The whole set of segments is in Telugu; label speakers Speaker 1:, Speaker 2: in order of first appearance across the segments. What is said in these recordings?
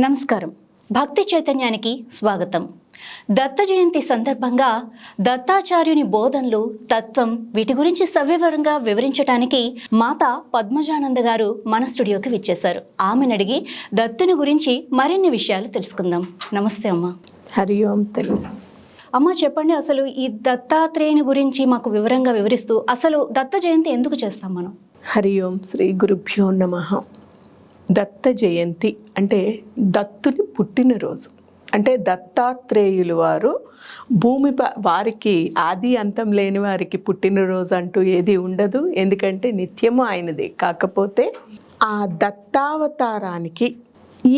Speaker 1: నమస్కారం. భక్తి చైతన్యానికి స్వాగతం. దత్త జయంతి సందర్భంగా దత్తాచార్యుని బోధనలు, తత్వం వీటి గురించి సవివరంగా వివరించడానికి మాతా పద్మజానంద గారు మన స్టూడియోకి విచ్చేశారు. ఆమెను అడిగి దత్తుని గురించి మరిన్ని విషయాలు తెలుసుకుందాం. నమస్తే అమ్మ.
Speaker 2: హరి ఓం తల్లి.
Speaker 1: అమ్మ చెప్పండి, అసలు ఈ దత్తాత్రేయుని గురించి మాకు వివరంగా వివరిస్తూ అసలు దత్త జయంతి ఎందుకు చేస్తాం మనం?
Speaker 2: హరి ఓం శ్రీ గురుభ్యో నమః. దత్త జయంతి అంటే దత్తుని పుట్టినరోజు. అంటే దత్తాత్రేయులు వారు వారికి ఆది అంతం లేని వారికి పుట్టినరోజు అంటూ ఏది ఉండదు. ఎందుకంటే నిత్యము ఆయనదే. కాకపోతే ఆ దత్తావతారానికి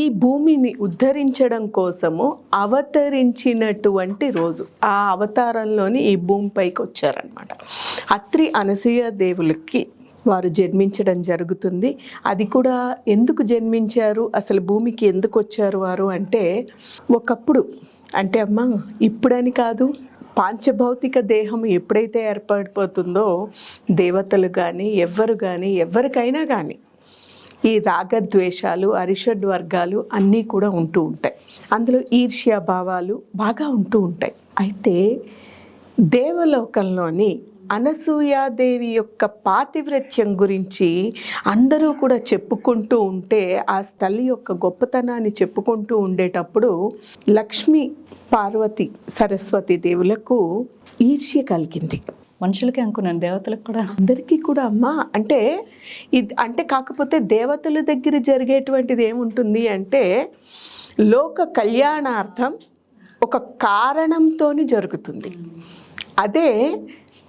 Speaker 2: ఈ భూమిని ఉద్ధరించడం కోసము అవతరించినటువంటి రోజు, ఆ అవతారంలోని ఈ భూమిపైకి వచ్చారనమాట. అత్రి అనసూయ దేవులకి వారు జన్మించడం జరుగుతుంది. అది కూడా ఎందుకు జన్మించారు, అసలు భూమికి ఎందుకు వచ్చారు వారు అంటే, ఒకప్పుడు అంటే అమ్మ ఇప్పుడని కాదు, పాంచభౌతిక దేహం ఎప్పుడైతే ఏర్పడిపోతుందో దేవతలు కానీ ఎవరికైనా కానీ ఈ రాగద్వేషాలు, అరిషడ్ వర్గాలు అన్నీ కూడా ఉంటూ ఉంటాయి. అందులో ఈర్ష్యా భావాలు బాగా ఉంటూ ఉంటాయి. అయితే దేవలోకంలోని అనసూయాదేవి యొక్క పాతివ్రత్యం గురించి అందరూ కూడా చెప్పుకుంటూ ఉంటే, ఆ తల్లి యొక్క గొప్పతనాన్ని చెప్పుకుంటూ ఉండేటప్పుడు లక్ష్మీ పార్వతి సరస్వతి దేవులకు ఈర్ష్య కలిగింది.
Speaker 1: మనుషులకి అనుకున్నాను, దేవతలకు కూడా,
Speaker 2: అందరికీ కూడా. అమ్మ అంటే అంటే కాకపోతే దేవతల దగ్గర జరిగేటువంటిది ఏముంటుంది అంటే, లోక కళ్యాణార్థం ఒక కారణంతో జరుగుతుంది. అదే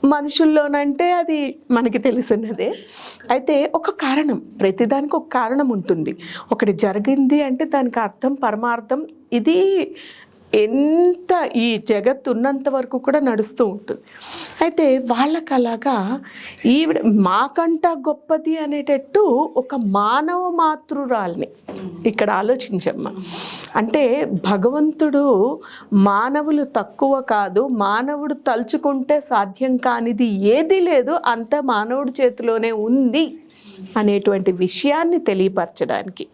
Speaker 2: మనుషుల్లోనంటే అది మనకి తెలిసినదే. అయితే ఒక కారణం, ప్రతిదానికి ఒక కారణం ఉంటుంది. ఒకటి జరిగింది అంటే దానికి అర్థం, పరమార్థం, ఇది ఎంత ఈ జగత్తు ఉన్నంత వరకు కూడా నడుస్తూ ఉంటుంది. అయితే వాళ్ళకి అలాగా ఈవిడ మాకంట గొప్పది అనేటట్టు ఒక మానవ మాతృరాల్ని ఇక్కడ ఆలోచించమ్మా. అంటే భగవంతుడు మానవులు తక్కువ కాదు, మానవుడు తలుచుకుంటే సాధ్యం కానిది ఏదీ లేదు, అంత మానవుడి చేతిలోనే ఉంది అనేటువంటి విషయాన్ని తెలియపరచడానికి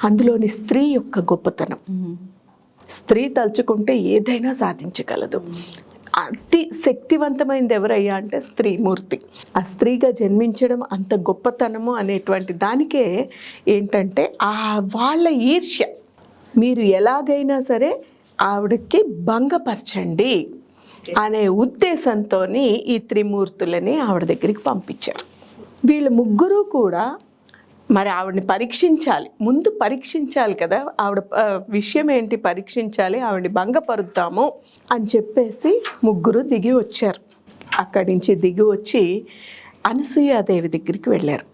Speaker 2: అందులోని స్త్రీ యొక్క గొప్పతనం. స్త్రీ తలుచుకుంటే ఏదైనా సాధించగలదు. అతి శక్తివంతమైనది ఎవరయ్యా అంటే స్త్రీమూర్తి. ఆ స్త్రీగా జన్మించడం అంత గొప్పతనము అనేటువంటి దానికే ఏంటంటే ఆ వాళ్ళ ఈర్ష్య, మీరు ఎలాగైనా సరే ఆవిడకి భంగపరచండి అనే ఉద్దేశంతో ఈ త్రిమూర్తులని ఆవిడ దగ్గరికి పంపించారు. వీళ్ళు ముగ్గురు కూడా మరి ఆవిడని పరీక్షించాలి, ముందు పరీక్షించాలి కదా, ఆవిడ విషయం ఏంటి పరీక్షించాలి, ఆవిడని భంగపరుద్దాము అని చెప్పేసి ముగ్గురు దిగి వచ్చారు. అక్కడి నుంచి దిగి వచ్చి అనసూయాదేవి దగ్గరికి వెళ్ళారు.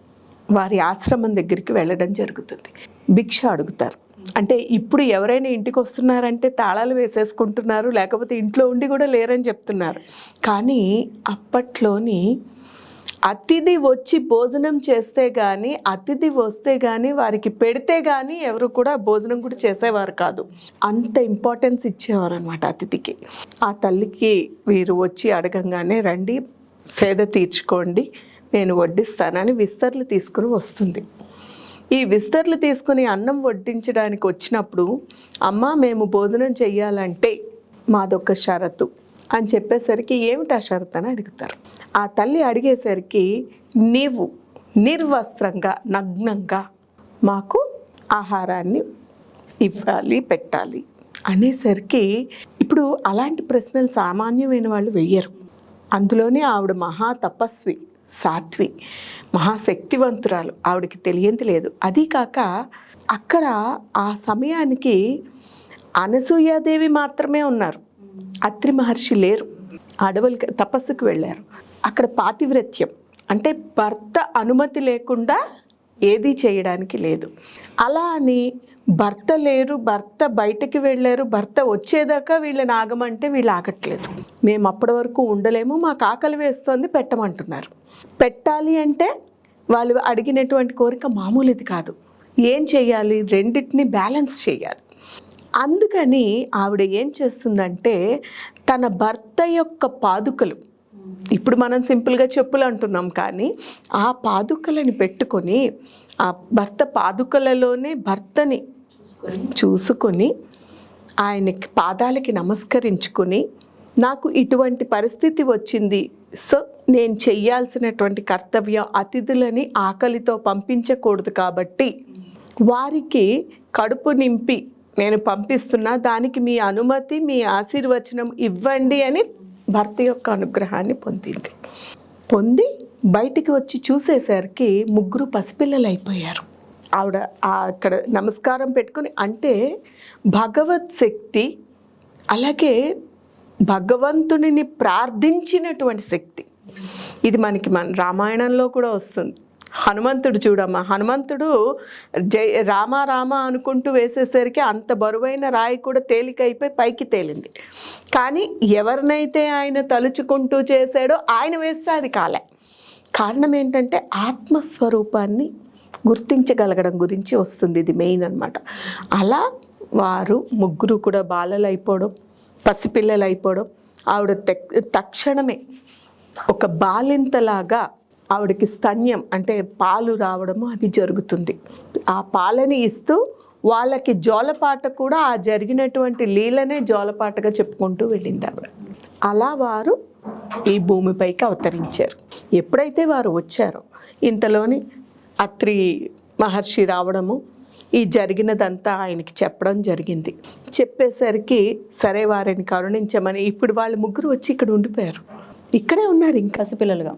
Speaker 2: వారి ఆశ్రమం దగ్గరికి వెళ్ళడం జరుగుతుంది. భిక్ష అడుగుతారు. అంటే ఇప్పుడు ఎవరైనా ఇంటికి వస్తున్నారంటే తాళాలు వేసేసుకుంటున్నారు, లేకపోతే ఇంట్లో ఉండి కూడా లేరని చెప్తున్నారు. కానీ అప్పట్లోని అతిథి వచ్చి భోజనం చేస్తే కానీ, అతిథి వస్తే కానీ, వారికి పెడితే కానీ ఎవరు కూడా భోజనం కూడా చేసేవారు కాదు. అంత ఇంపార్టెన్స్ ఇచ్చేవారు అనమాట అతిథికి. ఆ తల్లికి వీరు వచ్చి అడగంగానే, రండి సేద తీర్చుకోండి, నేను వడ్డిస్తానని విస్తర్లు తీసుకుని వస్తుంది. ఈ విస్తర్లు తీసుకుని అన్నం వడ్డించడానికి వచ్చినప్పుడు, అమ్మ మేము భోజనం చెయ్యాలంటే మాదొక షరతు అని చెప్పేసరికి, ఏమిటి ఆ షరతు అని అడుగుతారు. ఆ తల్లి అడిగేసరికి, నీవు నిర్వస్త్రంగా నగ్నంగా మాకు ఆహారాన్ని ఇవ్వాలి, పెట్టాలి అనేసరికి, ఇప్పుడు అలాంటి ప్రశ్నలు సామాన్యమైన వాళ్ళు వెయ్యరు. అందులోనే ఆవిడ మహా తపస్వి, సాధ్వి, మహాశక్తివంతురాలు, ఆవిడకి తెలియంది లేదు. అది కాక అక్కడ ఆ సమయానికి అనసూయాదేవి మాత్రమే ఉన్నారు, అత్రి మహర్షి లేరు, అడవులకి తపస్సుకు వెళ్ళారు. అక్కడ పాతివ్రత్యం అంటే భర్త అనుమతి లేకుండా ఏదీ చేయడానికి లేదు. అలా అని భర్త లేరు, భర్త బయటకు వెళ్ళారు, భర్త వచ్చేదాకా వీళ్ళని ఆగమంటే వీళ్ళు ఆగట్లేదు. మేము అప్పటి వరకు ఉండలేము, మాకు ఆకలి వేస్తోంది, పెట్టమంటున్నారు. పెట్టాలి అంటే వాళ్ళు అడిగినటువంటి కోరిక మామూలుది కాదు. ఏం చేయాలి, రెండింటిని బ్యాలెన్స్ చేయాలి. అందుకని ఆవిడ ఏం చేస్తుందంటే, తన భర్త యొక్క పాదుకలు, ఇప్పుడు మనం సింపుల్గా చెప్పులు అంటున్నాం, కానీ ఆ పాదుకలని పెట్టుకొని ఆ భర్త పాదుకలలోనే భర్తని చూసుకొని ఆయనకి పాదాలకి నమస్కరించుకుని, నాకు ఇటువంటి పరిస్థితి వచ్చింది, సో నేను చెయ్యాల్సినటువంటి కర్తవ్యం అతిథులని ఆకలితో పంపించకూడదు కాబట్టి వారికి కడుపు నింపి నేను పంపిస్తున్నా, దానికి మీ అనుమతి మీ ఆశీర్వచనం ఇవ్వండి అని భర్త యొక్క అనుగ్రహాన్ని పొంది బయటికి వచ్చి చూసేసరికి 3 పసిపిల్లలు అయిపోయారు. ఆవిడ అక్కడ నమస్కారం పెట్టుకుని, అంటే భగవత్ శక్తి, అలాగే భగవంతునిని ప్రార్థించినటువంటి శక్తి. ఇది మనకి రామాయణంలో కూడా వస్తుంది. హనుమంతుడు చూడమ్మా, హనుమంతుడు జై రామ రామ అనుకుంటూ వేసేసరికి అంత బరువైన రాయి కూడా తేలికైపోయి పైకి తేలింది. కానీ ఎవరినైతే ఆయన తలుచుకుంటూ చేశాడో ఆయన వేస్తే అది కాలే. కారణం ఏంటంటే ఆత్మస్వరూపాన్ని గుర్తించగలగడం గురించి వస్తుంది. ఇది మెయిన్ అన్నమాట. అలా వారు 3 కూడా బాలలు అయిపోవడం, పసిపిల్లలు అయిపోవడం, ఆవిడ తక్షణమే ఒక బాలింతలాగా ఆవిడకి స్తన్యం అంటే పాలు రావడము అది జరుగుతుంది. ఆ పాలని ఇస్తూ వాళ్ళకి జోలపాట కూడా ఆ జరిగినటువంటి లీలనే జోలపాటగా చెప్పుకుంటూ వెళ్ళింది ఆవిడ. అలా వారు ఈ భూమిపైకి అవతరించారు. ఎప్పుడైతే వారు వచ్చారో ఇంతలోని అత్రి మహర్షి రావడము, ఈ జరిగినదంతా ఆయనకి చెప్పడం జరిగింది. చెప్పేసరికి సరే వారిని కరుణించమని, ఇప్పుడు వాళ్ళు 3 వచ్చి ఇక్కడ ఉండిపోయారు. ఇక్కడే ఉన్నారు, ఇంకా
Speaker 1: పసిపిల్లలుగా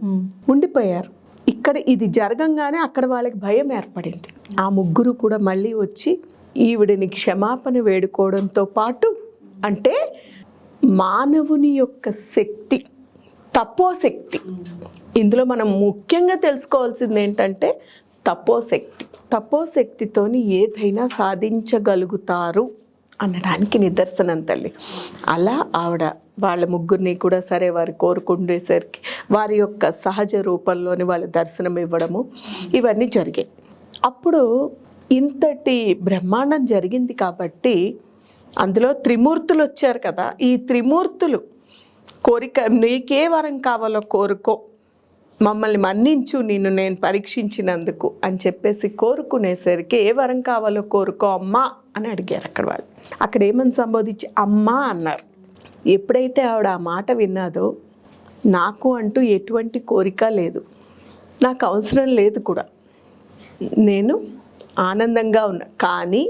Speaker 2: ఉండిపోయారు. ఇక్కడ ఇది జరగంగానే అక్కడ వాళ్ళకి భయం ఏర్పడింది. ఆ 3 కూడా మళ్ళీ వచ్చి ఈవిడని క్షమాపణ వేడుకోవడంతో పాటు, అంటే మానవుని యొక్క శక్తి, తపోశక్తి. ఇందులో మనం ముఖ్యంగా తెలుసుకోవాల్సింది ఏంటంటే తపోశక్తితోని ఏదైనా సాధించగలుగుతారు అనడానికి నిదర్శనం తల్లి. అలా ఆవిడ వాళ్ళ 3 కూడా సరే వారు కోరుకుండేసరికి వారి యొక్క సహజ రూపంలోని వాళ్ళ దర్శనం ఇవ్వడము ఇవన్నీ జరిగాయి. అప్పుడు ఇంతటి బ్రహ్మాండం జరిగింది కాబట్టి అందులో త్రిమూర్తులు వచ్చారు కదా. ఈ త్రిమూర్తులు కోరిక, నీకే వరం కావాలో కోరుకో, మమ్మల్ని మన్నించు, నేను పరీక్షించినందుకు అని చెప్పేసి కోరుకునేసరికి ఏ వరం కావాలో కోరుకో అమ్మా అని అడిగారు అక్కడ వాళ్ళు. అక్కడ ఏమని సంబోధించి అమ్మా అన్నారు. ఎప్పుడైతే ఆవిడ ఆ మాట విన్నాదో, నాకు అంటూ ఎటువంటి కోరిక లేదు, నాకు అవసరం లేదు కూడా, నేను ఆనందంగా ఉన్నా, కానీ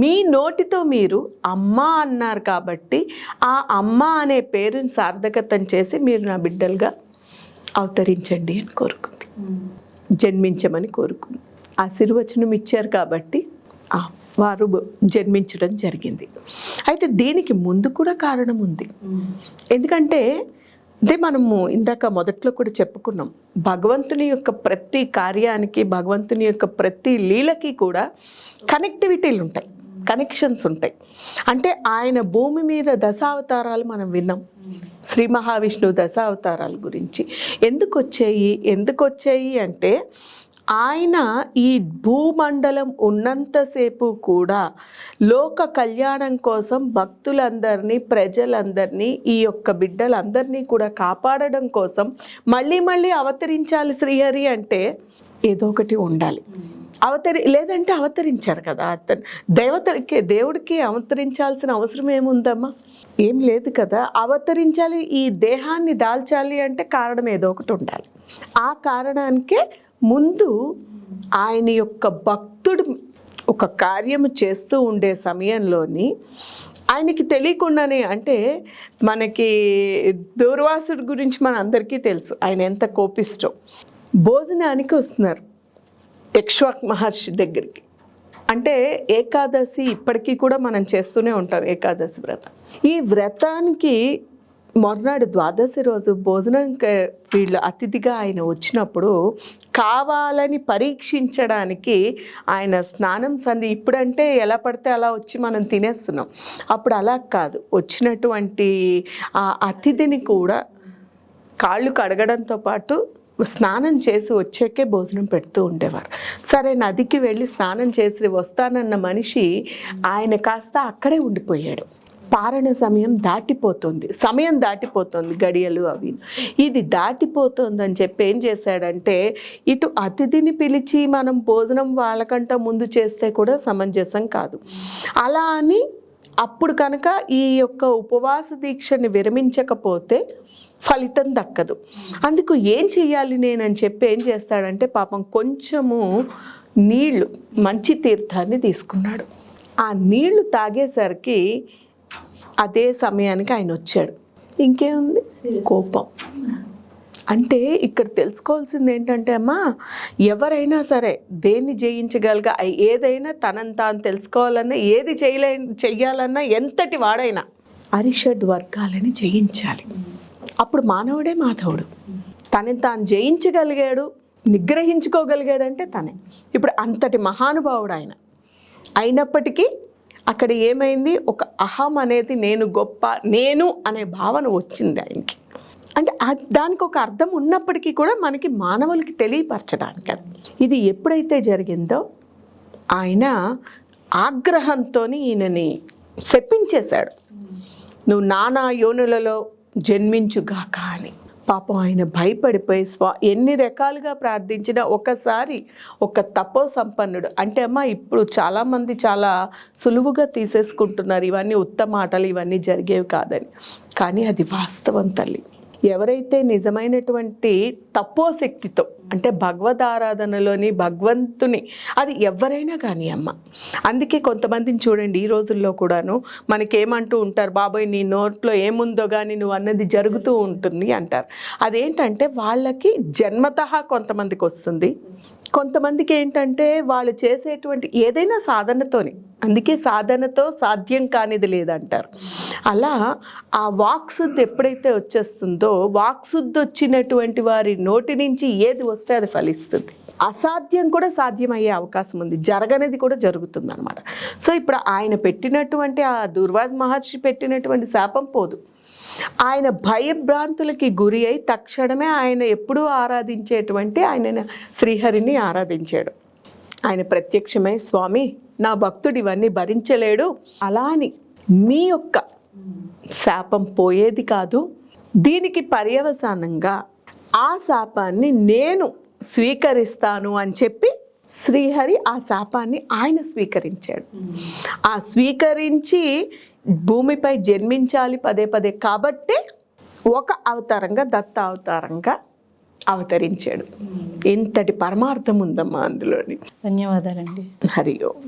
Speaker 2: మీ నోటితో మీరు అమ్మ అన్నారు కాబట్టి ఆ అమ్మ అనే పేరుని సార్థకతం చేసి మీరు నా బిడ్డలుగా అవతరించండి అని కోరుకుంది, జన్మించమని కోరుకుంది. ఆశీర్వచనం ఇచ్చారు కాబట్టి వారు జన్మించడం జరిగింది. అయితే దీనికి ముందు కూడా కారణం ఉంది. ఎందుకంటే అదే మనము ఇందాక మొదట్లో కూడా చెప్పుకున్నాం, భగవంతుని యొక్క ప్రతి కార్యానికి, భగవంతుని యొక్క ప్రతి లీలకి కూడా కనెక్టివిటీలు ఉంటాయి, కనెక్షన్స్ ఉంటాయి. అంటే ఆయన భూమి మీద దశావతారాలు మనం విన్నాం. శ్రీ మహావిష్ణువు దశావతారాల గురించి ఎందుకు వచ్చాయి అంటే, ఆయన ఈ భూమండలం ఉన్నంతసేపు కూడా లోక కళ్యాణం కోసం భక్తులందరినీ, ప్రజలందరినీ, ఈ యొక్క బిడ్డలందరినీ కూడా కాపాడడం కోసం మళ్ళీ అవతరించాలి శ్రీహరి అంటే ఏదో ఒకటి ఉండాలి. లేదంటే అవతరించారు కదా అతను. దేవుడికి అవతరించాల్సిన అవసరం ఏముందమ్మా? ఏం లేదు కదా. అవతరించాలి, ఈ దేహాన్ని దాల్చాలి అంటే కారణం ఏదో ఒకటి ఉండాలి. ఆ కారణానికే ముందు ఆయన యొక్క భక్తుడు ఒక కార్యము చేస్తూ ఉండే సమయంలోని ఆయనకి తెలియకుండానే, అంటే మనకి దూర్వాసుడి గురించి మన అందరికీ తెలుసు, ఆయన ఎంత కోపిష్టో. భోజనానికి వస్తున్నారు ఇక్ష్వాకు మహర్షి దగ్గరికి. అంటే ఏకాదశి ఇప్పటికీ కూడా మనం చేస్తూనే ఉంటాం, ఏకాదశి వ్రతం. ఈ వ్రతానికి మొన్నటి ద్వాదశి రోజు భోజనం వీళ్ళు అతిథిగా ఆయన వచ్చినప్పుడు కావాలని పరీక్షించడానికి ఆయన స్నానం సంధి, ఇప్పుడంటే ఎలా పడితే అలా వచ్చి మనం తినేస్తున్నాం, అప్పుడు అలా కాదు. వచ్చినటువంటి ఆ అతిథిని కూడా కాళ్ళు కడగడంతో పాటు స్నానం చేసి వచ్చాకే భోజనం పెడుతూ ఉండేవారు. సరే నదికి వెళ్ళి స్నానం చేసి వస్తానన్న మనిషి ఆయన కాస్త అక్కడే ఉండిపోయాడు. పారణ సమయం దాటిపోతుంది, సమయం దాటిపోతుంది, గడియలు అవి ఇది దాటిపోతుంది అని చెప్పి ఏం చేశాడంటే, ఇటు అతిథిని పిలిచి మనం భోజనం వాళ్ళకంట ముందు చేస్తే కూడా సమంజసం కాదు. అలా అని అప్పుడు కనుక ఈ యొక్క ఉపవాస దీక్షని విరమించకపోతే ఫలితం దక్కదు. అందుకు ఏం చెయ్యాలి నేనని చెప్పి ఏం చేస్తాడంటే, పాపం కొంచెము నీళ్లు, మంచి తీర్థాన్ని తీసుకున్నాడు. ఆ నీళ్లు తాగేసరికి అదే సమయానికి ఆయన వచ్చాడు. ఇంకేముంది, కోపం. అంటే ఇక్కడ తెలుసుకోవాల్సింది ఏంటంటే అమ్మా, ఎవరైనా సరే దేన్ని జయించగలగా, ఏదైనా తనని తాను తెలుసుకోవాలన్నా, ఏది చెయ్యాలన్నా, ఎంతటి వాడైనా అరిషడ్ వర్గాలని జయించాలి. అప్పుడు మానవుడే మాధవుడు. తనని తాను జయించగలిగాడు, నిగ్రహించుకోగలిగాడంటే తనే. ఇప్పుడు అంతటి మహానుభావుడు ఆయన అయినప్పటికీ అక్కడ ఏమైంది, ఒక అహం అనేది, నేను గొప్ప, నేను అనే భావన వచ్చింది ఆయనకి. అంటే దానికి ఒక అర్థం ఉన్నప్పటికీ కూడా మనకి మానవులకి తెలియపరచడానికి అది. ఇది ఎప్పుడైతే జరిగిందో ఆయన ఆగ్రహంతో ఈయనని శపించేశాడు, నువ్వు నానా యోనులలో జన్మించుగాక అని. పాపం ఆయన భయపడిపోయి ఎన్ని రకాలుగా ప్రార్థించినా ఒకసారి ఒక తపో సంపన్నుడు అంటే అమ్మ, ఇప్పుడు చాలామంది చాలా సులువుగా తీసేసుకుంటున్నారు ఇవన్నీ ఉత్తమ మాటలు, ఇవన్నీ జరిగేవి కాదని. కానీ అది వాస్తవం తల్లి. ఎవరైతే నిజమైనటువంటి తపోశక్తితో అంటే భగవద్ ఆరాధనలోని భగవంతుని, అది ఎవరైనా కానీ అమ్మ. అందుకే కొంతమందిని చూడండి ఈ రోజుల్లో కూడాను మనకేమంటూ ఉంటారు, బాబాయ్ నీ నోట్లో ఏముందో కానీ నువ్వు అన్నది జరుగుతూ ఉంటుంది అంటారు. అదేంటంటే వాళ్ళకి జన్మతః కొంతమందికి వస్తుంది, కొంతమందికి ఏంటంటే వాళ్ళు చేసేటువంటి ఏదైనా సాధనతోని, అందుకే సాధనతో సాధ్యం కానిది లేదంటారు. అలా ఆ వాక్శుద్ధి ఎప్పుడైతే వచ్చేస్తుందో, వాక్శుద్ధి వచ్చినటువంటి వారి నోటి నుంచి ఏది వస్తే అది ఫలిస్తుంది. అసాధ్యం కూడా సాధ్యమయ్యే అవకాశం ఉంది, జరగనిది కూడా జరుగుతుంది అనమాట. సో ఇప్పుడు ఆయన పెట్టినటువంటి ఆ దుర్వాస మహర్షి పెట్టినటువంటి శాపం పోదు. ఆయన భయభ్రాంతులకి గురి అయి తక్షణమే ఆయన ఎప్పుడూ ఆరాధించేటువంటి ఆయన శ్రీహరిని ఆరాధించాడు. ఆయన ప్రత్యక్షమై, స్వామి నా భక్తుడు ఇవన్నీ భరించలేడు, అలా అని మీ యొక్క శాపం పోయేది కాదు, దీనికి పర్యవసానంగా ఆ శాపాన్ని నేను స్వీకరిస్తాను అని చెప్పి శ్రీహరి ఆ శాపాన్ని ఆయన స్వీకరించాడు. ఆ స్వీకరించి భూమిపై జన్మించాలి పదే పదే కాబట్టే ఒక అవతారంగా, దత్త అవతారంగా అవతరించాడు. ఇంతటి పరమార్థం ఉందమ్మా అందులోని.
Speaker 1: ధన్యవాదాలండి.
Speaker 2: హరి ఓం.